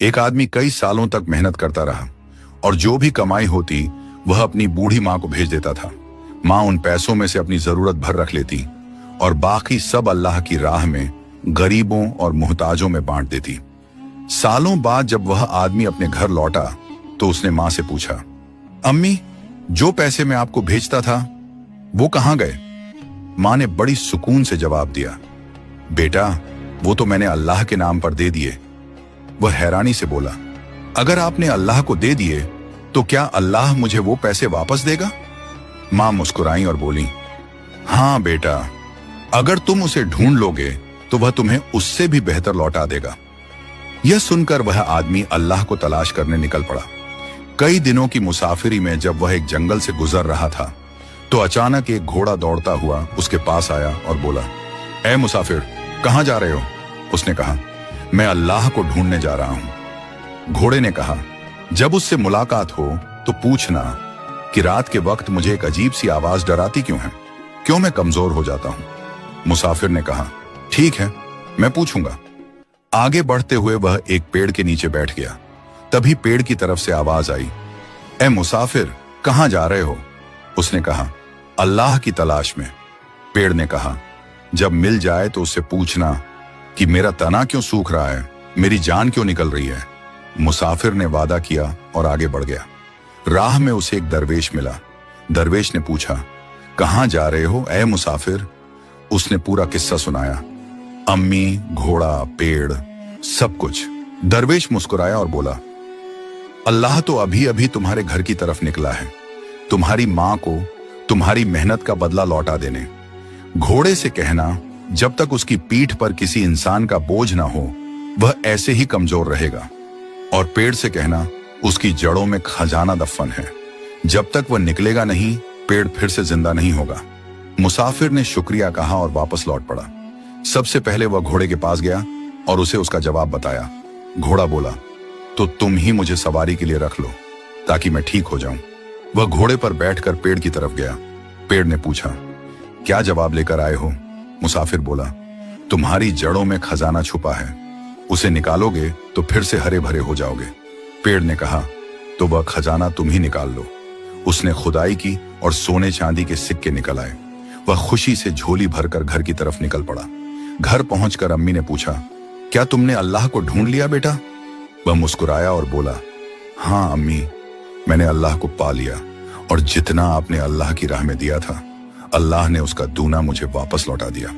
एक आदमी कई सालों तक मेहनत करता रहा और जो भी कमाई होती वह अपनी बूढ़ी माँ को भेज देता था। माँ उन पैसों में से अपनी जरूरत भर रख लेती और बाकी सब अल्लाह की राह में गरीबों और मुहताजों में बांट देती। सालों बाद जब वह आदमी अपने घर लौटा तो उसने माँ से पूछा, अम्मी, जो पैसे मैं आपको भेजता था वो कहाँ गए? माँ ने बड़ी सुकून से जवाब दिया, बेटा, वो तो मैंने अल्लाह के नाम पर दे दिए। वह हैरानी से बोला, अगर आपने अल्लाह को दे दिए तो क्या अल्लाह मुझे वो पैसे वापस देगा? मां मुस्कुराई और बोली, हां बेटा, अगर तुम उसे ढूंढ लोगे तो वह तुम्हें उससे भी बेहतर लौटा देगा। यह सुनकर वह आदमी अल्लाह को तलाश करने निकल पड़ा। कई दिनों की मुसाफिरी में जब वह एक जंगल से गुजर रहा था तो अचानक एक घोड़ा दौड़ता हुआ उसके पास आया और बोला, ऐ मुसाफिर, कहां जा रहे हो? उसने कहा, मैं अल्लाह को ढूंढने जा रहा हूं। घोड़े ने कहा, जब उससे मुलाकात हो तो पूछना कि रात के वक्त मुझे एक अजीब सी आवाज डराती क्यों है? क्यों मैं कमजोर हो जाता हूं? मुसाफिर ने कहा, ठीक है, मैं पूछूंगा। आगे बढ़ते हुए वह एक पेड़ के नीचे बैठ गया। तभी पेड़ की तरफ से आवाज आई, ऐ मुसाफिर, कहां जा रहे हो? उसने कहा, अल्लाह की तलाश में। पेड़ ने कहा, जब मिल जाए तो उससे पूछना कि मेरा तना क्यों सूख रहा है, मेरी जान क्यों निकल रही है। मुसाफिर ने वादा किया और आगे बढ़ गया। राह में उसे एक दरवेश मिला। दरवेश ने पूछा, कहां जा रहे हो ऐ मुसाफिर? उसने पूरा किस्सा सुनाया, अम्मी, घोड़ा, पेड़, सब कुछ। दरवेश मुस्कुराया और बोला, अल्लाह तो अभी अभी तुम्हारे घर की तरफ निकला है, तुम्हारी मां को तुम्हारी मेहनत का बदला लौटा देने। घोड़े से कहना, जब तक उसकी पीठ पर किसी इंसान का बोझ ना हो वह ऐसे ही कमजोर रहेगा। और पेड़ से कहना, उसकी जड़ों में खजाना दफन है, जब तक वह निकलेगा नहीं पेड़ फिर से जिंदा नहीं होगा। मुसाफिर ने शुक्रिया कहा और वापस लौट पड़ा। सबसे पहले वह घोड़े के पास गया और उसे उसका जवाब बताया। घोड़ा बोला, तो तुम ही मुझे सवारी के लिए रख लो ताकि मैं ठीक हो जाऊं। वह घोड़े पर बैठकर पेड़ की तरफ गया। पेड़ ने पूछा, क्या जवाब लेकर आए हो? मुसाफिर बोला, तुम्हारी जड़ों में खजाना छुपा है, उसे निकालोगे तो फिर से हरे भरे हो जाओगे। पेड़ ने कहा, तो वह खजाना तुम ही निकाल लो। उसने खुदाई की और सोने चांदी के सिक्के निकल आए। वह खुशी से झोली भरकर घर की तरफ निकल पड़ा। घर पहुंचकर अम्मी ने पूछा, क्या तुमने अल्लाह को ढूंढ लिया बेटा? वह मुस्कुराया और बोला, हाँ अम्मी, मैंने अल्लाह को पा लिया और जितना आपने अल्लाह की राह में दिया था अल्लाह ने उसका दूना मुझे वापस लौटा दिया।